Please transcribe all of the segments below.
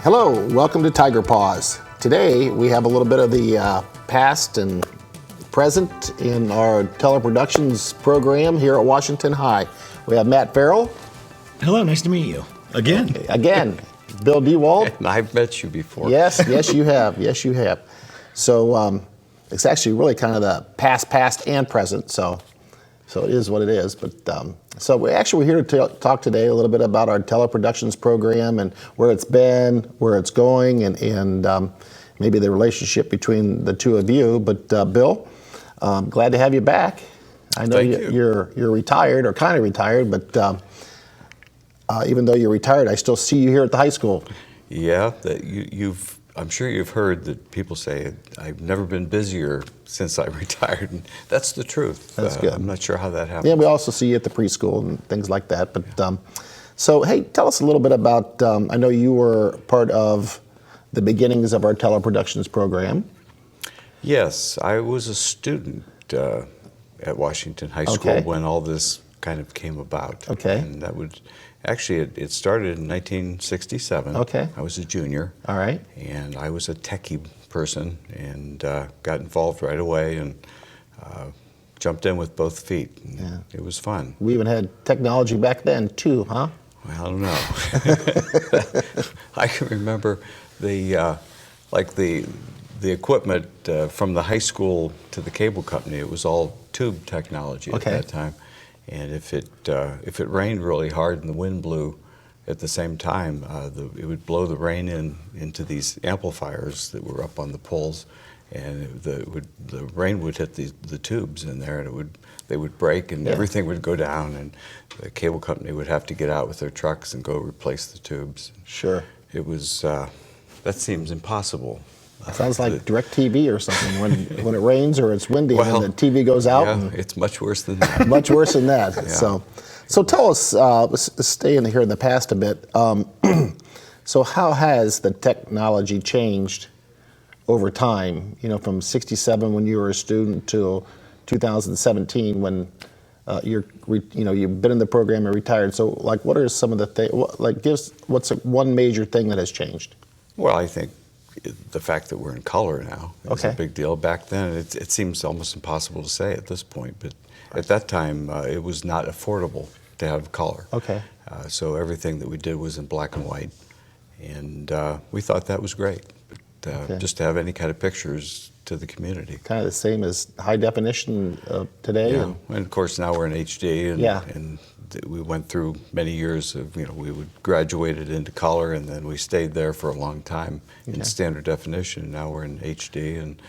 Hello, welcome to Tiger Paws. Today we have a little bit of the past and present in our teleproductions program here at Washington High. We have Matt Ferrell. Hello, nice to meet you. Again. Bill Dewald. I've met you before. Yes, you have. Yes, you have. So it's actually really kind of the past, and present. So it is what it is. But so we're here to talk today a little bit about our teleproductions program and where it's been, where it's going, and maybe the relationship between the two of you. But Bill, glad to have you back. I know you're retired or kind of retired, but even though you're retired, I still see you here at the high school. Yeah, I'm sure you've heard that people say, I've never been busier since I retired, and that's the truth. That's good. I'm not sure how that happens. Yeah, we also see you at the preschool and things like that. But so, hey, tell us a little bit about, I know you were part of the beginnings of our teleproductions program. Yes, I was a student at Washington High School when all this kind of came about. Okay. And that would, actually, it started in 1967. Okay. I was a junior. All right. And I was a techie person and got involved right away and jumped in with both feet. Yeah. It was fun. We even had technology back then too, huh? Well, I don't know. I can remember the equipment from the high school to the cable company. It was all tube technology at that time. And if it rained really hard and the wind blew at the same time, it would blow the rain into these amplifiers that were up on the poles, and the rain would hit the tubes in there, and they would break, and everything would go down, and the cable company would have to get out with their trucks and go replace the tubes. Sure. It was that seems impossible. Sounds like DirecTV or something when it rains or it's windy and the TV goes out. Yeah, it's much worse than that. Much worse than that. Yeah. So tell us, let's stay in here in the past a bit. So how has the technology changed over time? You know, from '67 when you were a student to 2017 when you've been in the program and retired. So like, what are some of the things? What's one major thing that has changed? Well, I think the fact that we're in color now is a big deal. Back then, it seems almost impossible to say at this point, but at that time, it was not affordable to have color. Okay. So everything that we did was in black and white, and we thought that was great. But, just to have any kind of pictures to the community. Kind of the same as high definition today. Yeah, and of course now we're in HD, and we went through many years of, we would graduated into color, and then we stayed there for a long time in standard definition. Now we're in HD, and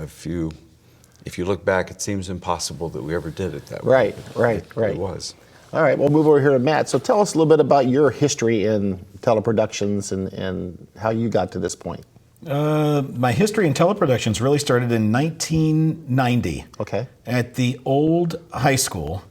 if you look back, it seems impossible that we ever did it that way. Right. It was. All right, we'll move over here to Matt. So tell us a little bit about your history in teleproductions and how you got to this point. My history in teleproductions really started in 1990. Okay. At the old high school,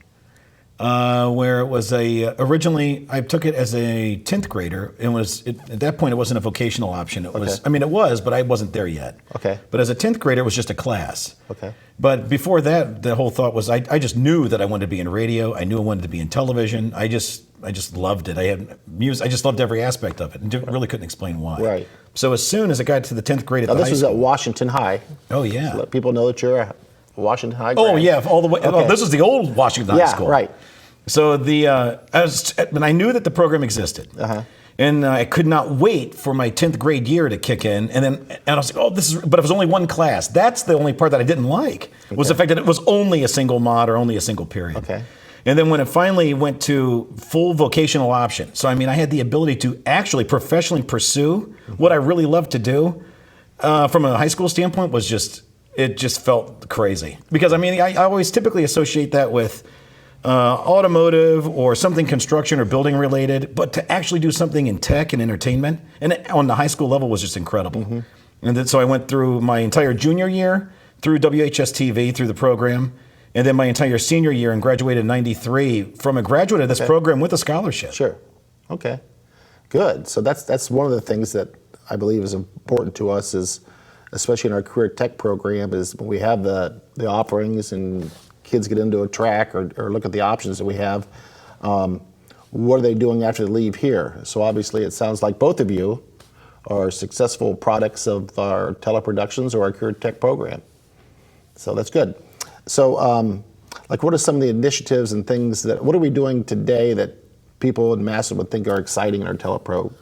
where it was originally I took it as a 10th grader. At that point it wasn't a vocational option. It was, but I wasn't there yet. Okay. But as a 10th grader, it was just a class. Okay. But before that, the whole thought was I just knew that I wanted to be in radio. I knew I wanted to be in television. I just loved it. I had music. I just loved every aspect of it, and really couldn't explain why. Right. So as soon as I got to the 10th grade at the high school. This was at Washington High. Oh, yeah. So let people know that you're a Washington High grad. Oh, yeah, all the way. Okay. Oh, this was the old Washington High School. Yeah, right. So I knew that the program existed. Uh-huh. And I could not wait for my 10th grade year to kick in. And I was like, but it was only one class. That's the only part that I didn't like, was the fact that it was only a single mod or only a single period. Okay. And then when it finally went to full vocational option, so I had the ability to actually professionally pursue what I really loved to do from a high school standpoint it just felt crazy. Because I always typically associate that with automotive or something construction or building related, but to actually do something in tech and entertainment, and on the high school level was just incredible. And then, so I went through my entire junior year through WHS-TV, through the program, and then my entire senior year and graduated in '93 from a graduate of this program with a scholarship. Sure. Okay. Good. So that's one of the things that I believe is important to us, is especially in our career tech program, is when we have the offerings and kids get into a track or look at the options that we have, what are they doing after they leave here? So obviously it sounds like both of you are successful products of our teleproductions or our career tech program. So that's good. So like, what are some of the initiatives and things what are we doing today that people in Massillon would think are exciting in our telepro?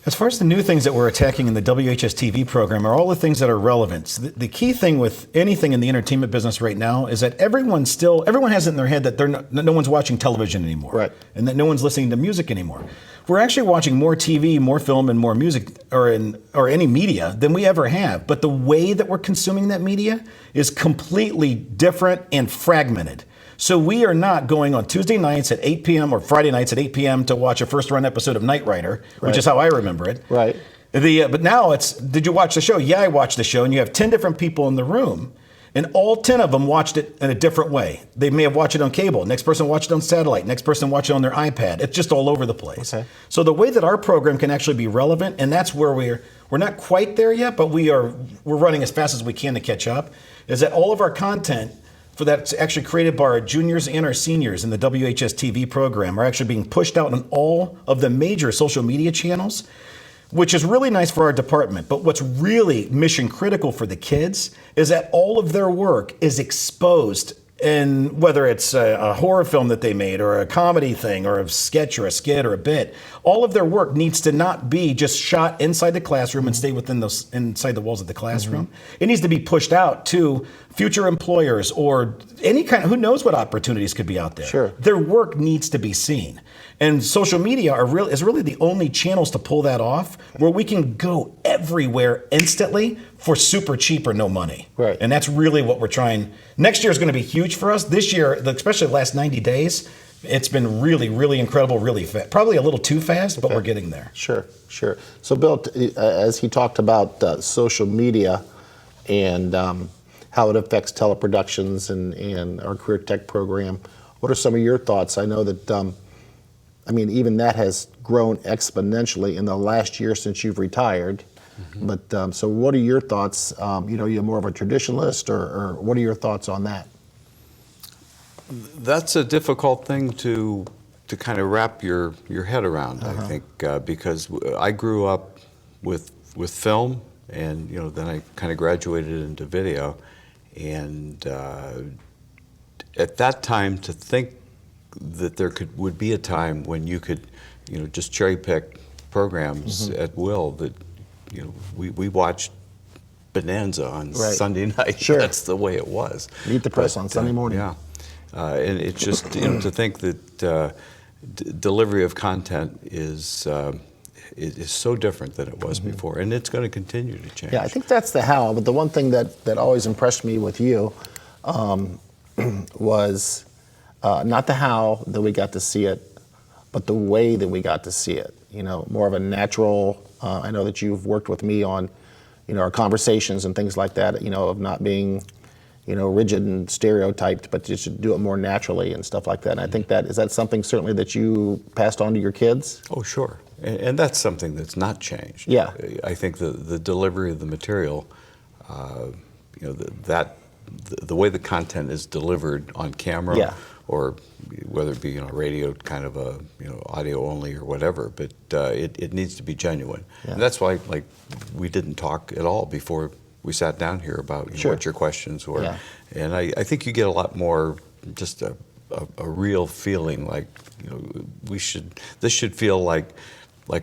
As far as the new things that we're attacking in the WHS-TV program are all the things that are relevant. The key thing with anything in the entertainment business right now is that everyone has it in their head that no one's watching television anymore. Right. And that no one's listening to music anymore. We're actually watching more TV, more film, and more music, or any media than we ever have. But the way that we're consuming that media is completely different and fragmented. So we are not going on Tuesday nights at 8 p.m. or Friday nights at 8 p.m. to watch a first-run episode of Knight Rider, which is how I remember it. Right. But now it's, did you watch the show? Yeah, I watched the show, and you have 10 different people in the room, and all 10 of them watched it in a different way. They may have watched it on cable. Next person watched it on satellite. Next person watched it on their iPad. It's just all over the place. Okay. So the way that our program can actually be relevant, and that's where we're not quite there yet, but we're running as fast as we can to catch up, is that all of our content for that's actually created by our juniors and our seniors in the WHS-TV program are actually being pushed out on all of the major social media channels, which is really nice for our department. But what's really mission critical for the kids is that all of their work is exposed, and whether it's a horror film that they made or a comedy thing or a sketch or a skit or a bit, all of their work needs to not be just shot inside the classroom and stay inside the walls of the classroom. It needs to be pushed out to future employers or any kind of, who knows what opportunities could be out there. Sure. Their work needs to be seen. And social media is really the only channels to pull that off, where we can go everywhere instantly for super cheap or no money. Right. And that's really what we're trying. Next year is going to be huge for us. This year, especially the last 90 days, it's been really, really incredible, really fast. Probably a little too fast, but we're getting there. Sure. So Bill, as he talked about social media and how it affects teleproductions and our career tech program, what are some of your thoughts? I know that, even that has grown exponentially in the last year since you've retired. But so what are your thoughts? You're more of a traditionalist, or what are your thoughts on that? That's a difficult thing to kind of wrap your head around, I think, because I grew up with film, and then I kind of graduated into video, and at that time, to think that there would be a time when you could, just cherry pick programs at will. That we watched Bonanza on Sunday night. Sure. That's the way it was. Meet the Press on Sunday morning. Yeah. And it's just, to think that delivery of content is so different than it was before, and it's going to continue to change. Yeah, I think that's the how, but the one thing that always impressed me with you was not the how that we got to see it, but the way that we got to see it. More of a natural, I know that you've worked with me on, our conversations and things like that, of not being rigid and stereotyped, but just to do it more naturally and stuff like that. And I think is that something certainly that you passed on to your kids? Oh, sure. And that's something that's not changed. Yeah. I think the delivery of the material, the way the content is delivered on camera, or whether it be radio, kind of a audio only or whatever, but it needs to be genuine. Yeah. And that's why we didn't talk at all before we sat down here about what your questions were. Yeah. And I think you get a lot more just a real feeling like this should feel like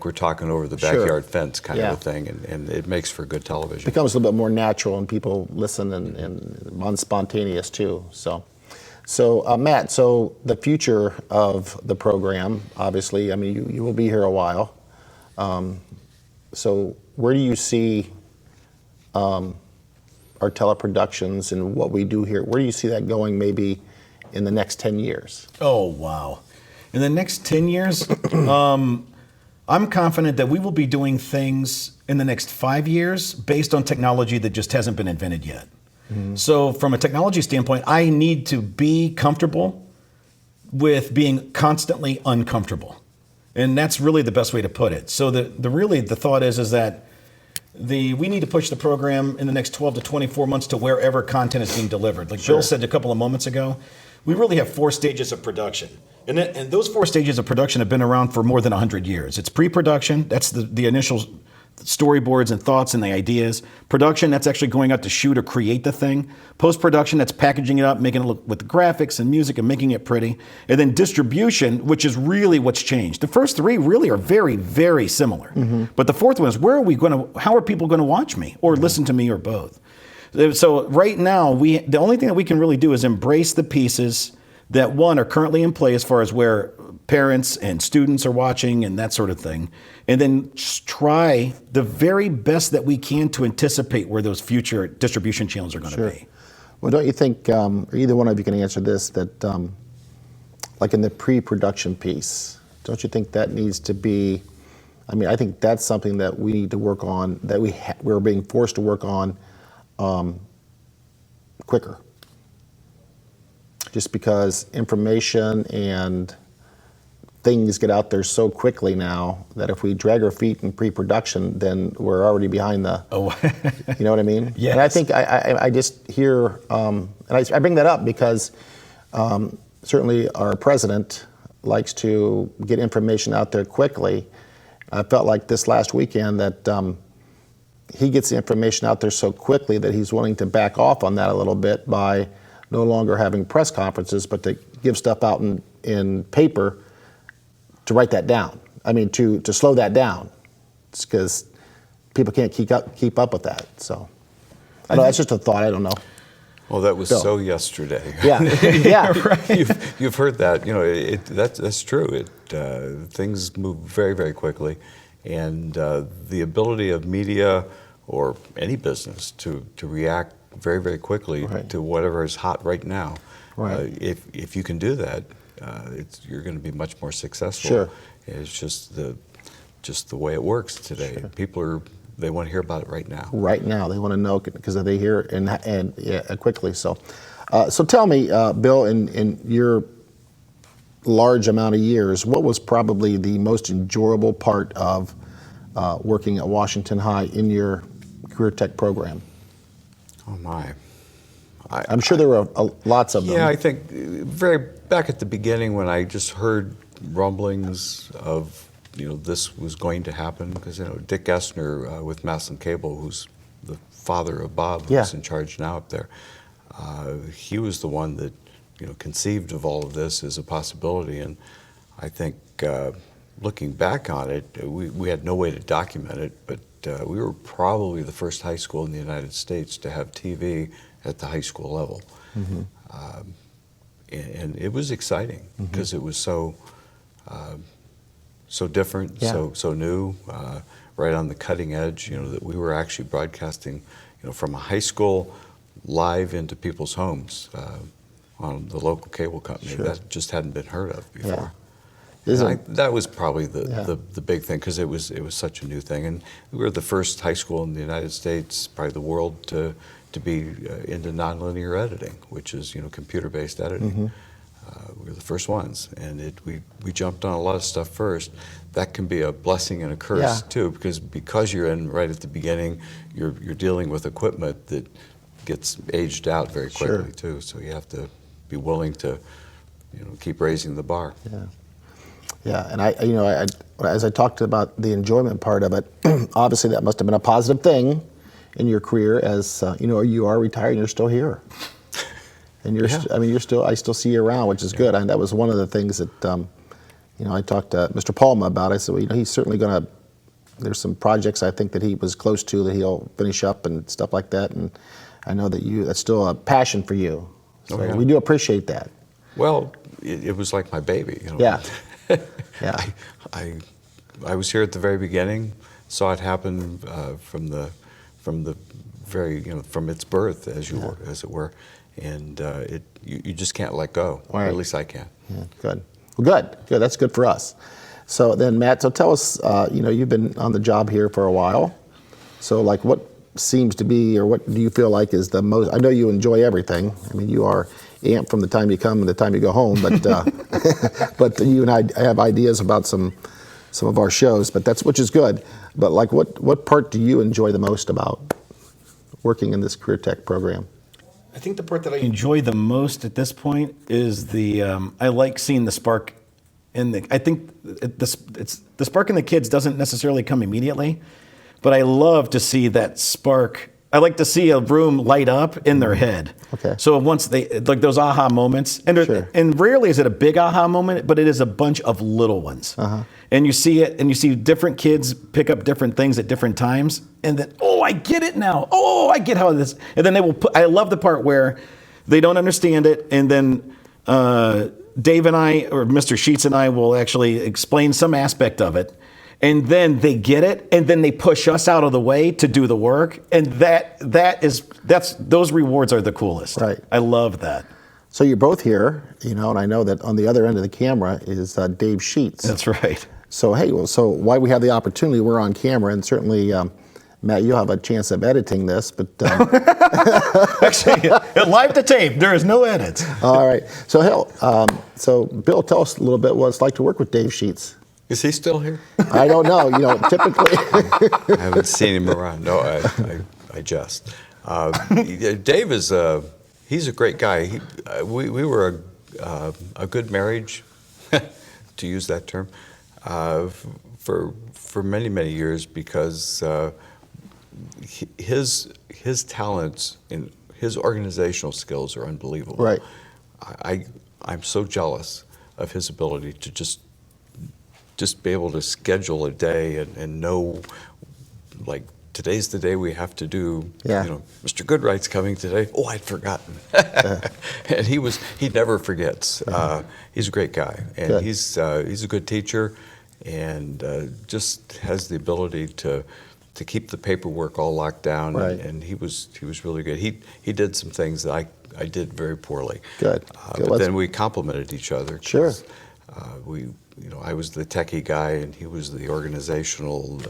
we're talking over the backyard fence kind of a thing, and it makes for good television. It becomes a little bit more natural, and people listen and spontaneous too. So Matt, so the future of the program, obviously, you will be here a while. So where do you see our teleproductions and what we do here? Where do you see that going maybe in the next 10 years? Oh, wow. In the next 10 years, I'm confident that we will be doing things in the next 5 years based on technology that just hasn't been invented yet. So from a technology standpoint, I need to be comfortable with being constantly uncomfortable. And that's really the best way to put it. So the thought is that we need to push the program in the next 12 to 24 months to wherever content is being delivered. Like Bill said a couple of moments ago, we really have 4 stages of production. And those 4 stages of production have been around for more than 100 years. It's pre-production, that's the initial storyboards and thoughts and the ideas. Production, that's actually going out to shoot or create the thing. Post-production, that's packaging it up, making it look with the graphics and music and making it pretty. And then distribution, which is really what's changed. The first 3 really are very, very similar. But the 4th one is how are people going to watch me or listen to me or both? So right now, the only thing that we can really do is embrace the pieces that, one, are currently in play as far as where parents and students are watching and that sort of thing, and then try the very best that we can to anticipate where those future distribution channels are going to be. Well, don't you think, or either one of you can answer this, that like in the pre-production piece, don't you think that needs to be, I think that's something that we need to work on, that we're being forced to work on quicker. Just because information and things get out there so quickly now that if we drag our feet in pre-production, then we're already behind the. You know what I mean? Yes. And I think I just hear, and I bring that up because certainly our president likes to get information out there quickly. I felt like this last weekend that he gets the information out there so quickly that he's willing to back off on that a little bit by no longer having press conferences, but to give stuff out in paper to write that down. To slow that down. It's because people can't keep up with that. So I know that's just a thought. I don't know. Well, that was so yesterday. Yeah, yeah. You've heard that. That's true. Things move very, very quickly, and the ability of media or any business to react very, very quickly to whatever is hot right now. If you can do that, you're going to be much more successful. Sure. It's just the way it works today. Sure. People they want to hear about it right now. Right now, they want to know because they hear it and quickly. So tell me, Bill, in your large amount of years, what was probably the most enjoyable part of working at Washington High in your career tech program? Oh my! I'm sure there were lots of them. Yeah, I think back at the beginning when I just heard rumblings of this was going to happen, because Dick Gessner with Massillon Cable, who's the father of Bob, who's in charge now up there, he was the one that conceived of all of this as a possibility, and I think looking back on it, we had no way to document it, but we were probably the first high school in the United States to have TV at the high school level. And it was exciting because it was so different, so new, right on the cutting edge, that we were actually broadcasting from a high school live into people's homes on the local cable company. That just hadn't been heard of before. That was probably the big thing, because it was such a new thing, and we were the first high school in the United States, probably the world, to be into nonlinear editing, which is computer-based editing. We were the first ones, and we jumped on a lot of stuff first. That can be a blessing and a curse too, because you're in right at the beginning, you're dealing with equipment that gets aged out very quickly too. So you have to be willing to keep raising the bar. Yeah, and I as I talked about the enjoyment part of it, obviously that must have been a positive thing in your career, as you are retired and you're still here, and I still see you around, which is good. And that was one of the things that I talked to Mr. Palma about. I said, well, he's certainly going to. There's some projects I think that he was close to that he'll finish up and stuff like that, and I know that that's still a passion for you. So we do appreciate that. Well, it was like my baby. Yeah. I was here at the very beginning, saw it happen from the very from its birth, as it were, and you just can't let go. Right. Or at least I can. Yeah, good. Well, good. That's good for us. So then, Matt, so tell us, you've been on the job here for a while. So, like, what seems to be, or what do you feel like is the most? I know you enjoy everything. I mean, you are amped from the time you come and the time you go home. But but you and I have ideas about some of our shows. But which is good. But like, what part do you enjoy the most about working in this career tech program? I think the part that I enjoy the most at this point is I like seeing the spark I think the spark in the kids doesn't necessarily come immediately, but I love to see that spark. I like to see a room light up in their head. Okay. So once they, like those aha moments, Sure. and rarely is it a big aha moment, but it is a bunch of little ones. Uh-huh. And you see it, and you see different kids pick up different things at different times, and then, oh, I get it now. Oh, I get how this, and then they will I love the part where they don't understand it, and then Dave and I, or Mr. Sheets and I, will actually explain some aspect of it, and then they get it, and then they push us out of the way to do the work, and those rewards are the coolest. Right. I love that. So you're both here, and I know that on the other end of the camera is Dave Sheets. That's right. So hey, so why we have the opportunity, we're on camera, and certainly, Matt, you'll have a chance of editing this, but Actually, live to tape. There is no edits. all right. So so Bill, tell us a little bit what it's like to work with Dave Sheets. Is he still here? I don't know. Typically. I haven't seen him around. No, I jest. Dave is he's a great guy. We were a good marriage, to use that term, for many years because his talents and his organizational skills are unbelievable. Right. I'm so jealous of his ability to just be able to schedule a day and know, like, today's the day we have to do, Mr. Goodright's coming today. Oh, I'd forgotten. And he never forgets. He's a great guy, and Good. he's a good teacher, and just has the ability to keep the paperwork all locked down. Right. And he was really good. He did some things that I did very poorly. Good. But then we complemented each other. Sure. I was the techie guy, and he was the organizational,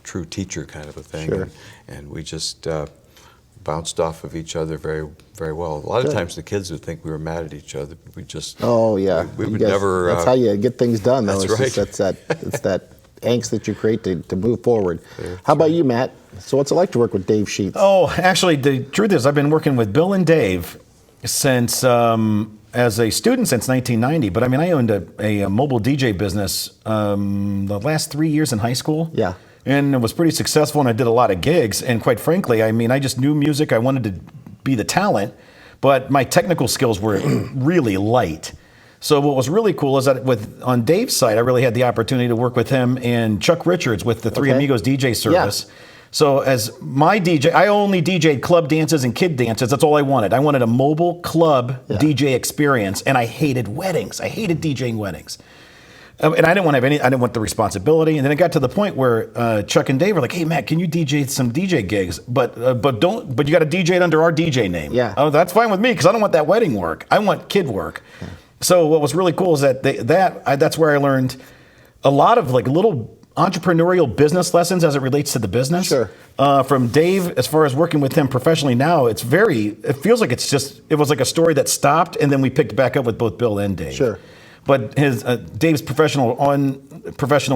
true teacher kind of a thing. Sure. And we just bounced off of each other very, very well. A lot of times the kids would think we were mad at each other, but we just... Oh, yeah. We would never... That's how you get things done, though. That's right. It's that angst that you create to move forward. How about you, Matt? So what's it like to work with Dave Sheets? Oh, actually, the truth is I've been working with Bill and Dave since... as a student since 1990, but I mean, I owned a mobile DJ business the last 3 years in high school. Yeah. And it was pretty successful, and I did a lot of gigs. And quite frankly, I mean, I just knew music. I wanted to be the talent, but my technical skills were really light. So what was really cool is that on Dave's side, I really had the opportunity to work with him and Chuck Richards with the Three Amigos DJ service. Yeah. So as my DJ, I only DJ'd club dances and kid dances. That's all I wanted. I wanted a mobile club DJ experience, and I hated weddings. I hated DJing weddings. And I didn't want to have I didn't want the responsibility. And then it got to the point where Chuck and Dave were like, "Hey, Matt, can you DJ some DJ gigs? But you got to DJ it under our DJ name." Yeah. Oh, that's fine with me because I don't want that wedding work. I want kid work. Yeah. So what was really cool is that that's where I learned a lot of like little entrepreneurial business lessons as it relates to the business. Sure. From Dave, as far as working with him professionally now, it feels like it was like a story that stopped and then we picked back up with both Bill and Dave. Sure. But Dave's professional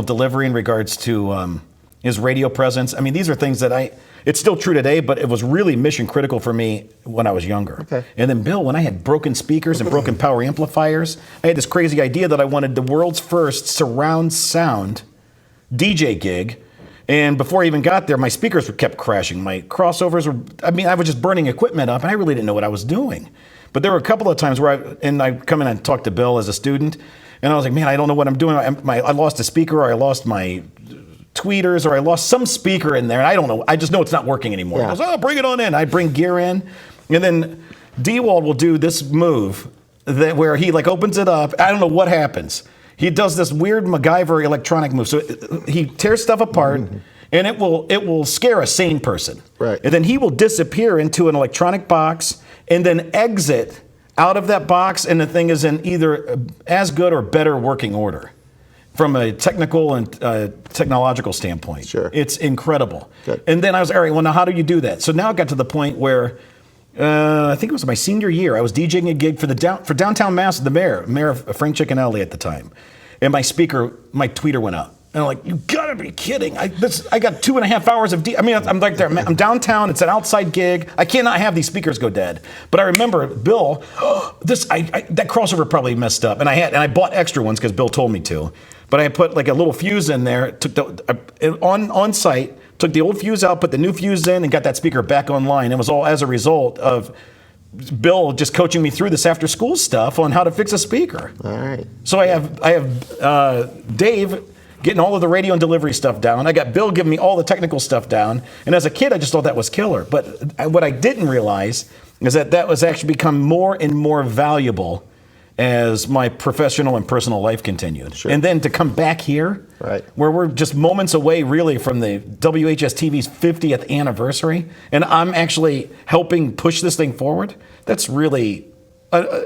delivery in regards to his radio presence. I mean, these are things that it's still true today, but it was really mission critical for me when I was younger. Okay. And then Bill, when I had broken speakers and broken power amplifiers, I had this crazy idea that I wanted the world's first surround sound DJ gig, and before I even got there, my speakers kept crashing. My crossovers I was just burning equipment up, and I really didn't know what I was doing. But there were a couple of times where I come in and talk to Bill as a student, and I was like, man, I don't know what I'm doing. I lost a speaker, or I lost my tweeters, or I lost some speaker in there, and I don't know. I just know it's not working anymore. Yeah. I goes, bring it on in. I bring gear in, and then Dewald will do this move where he like opens it up. I don't know what happens. He does this weird MacGyver electronic move. So he tears stuff apart, and it will scare a sane person. Right. And then he will disappear into an electronic box, and then exit out of that box, and the thing is in either as good or better working order from a technical and technological standpoint. Sure. It's incredible. Good. And then I was, all right, well, now how do you do that? So now it got to the point where I think it was my senior year. I was DJing a gig for downtown Massillon, the mayor Frank Ciccinelli at the time. And my tweeter went up. And I'm like, you gotta be kidding. I got 2.5 hours of I'm like there. I'm downtown. It's an outside gig. I cannot have these speakers go dead. But I remember Bill, that crossover probably messed up. And I bought extra ones because Bill told me to. But I put like a little fuse in there, on site, took the old fuse out, put the new fuse in, and got that speaker back online. It was all as a result of Bill just coaching me through this after school stuff on how to fix a speaker. All right. So I have Dave getting all of the radio and delivery stuff down. I got Bill giving me all the technical stuff down. And as a kid, I just thought that was killer. But what I didn't realize is that was actually become more and more valuable as my professional and personal life continued. Sure. And then to come back here, right, where we're just moments away really from the WHS-TV's 50th anniversary, and I'm actually helping push this thing forward, that's really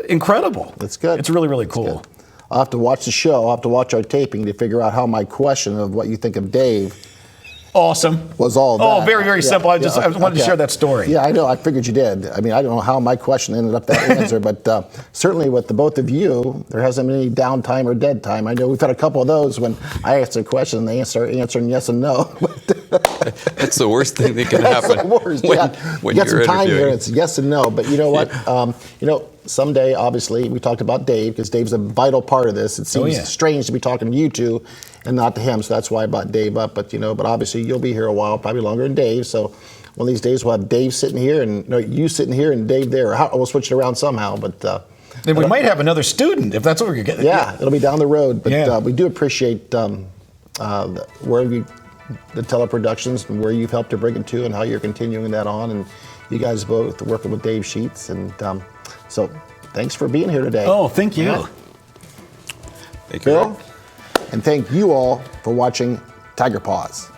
incredible. That's good. It's really, really cool. Good. I'll have to watch the show. I'll have to watch our taping to figure out how my question of what you think of Dave awesome was all that. Oh, very, very simple. I wanted to share that story. Yeah, I know. I figured you did. I mean, I don't know how my question ended up that answer, but certainly with the both of you, there hasn't been any downtime or dead time. I know we've had a couple of those when I asked a question and they start answering yes and no. That's the worst thing that can happen. That's the worst. When you got some you're time here, interviewing. it's yes and no. But you know what? Someday, obviously, we talked about Dave because Dave's a vital part of this. It seems strange to be talking to you two and not to him, so that's why I brought Dave up. But obviously you'll be here a while, probably longer than Dave. So one of these days we'll have Dave sitting here and you sitting here and Dave there. We'll switch it around somehow. But then we might have another student if that's what we're getting. Yeah, it'll be down the road. But Yeah. we do appreciate the teleproductions and where you've helped to bring it to and how you're continuing that on. And you guys both working with Dave Sheets. And so thanks for being here today. Oh, thank you. Yeah. Thank you. Bill, and thank you all for watching Tiger Paws.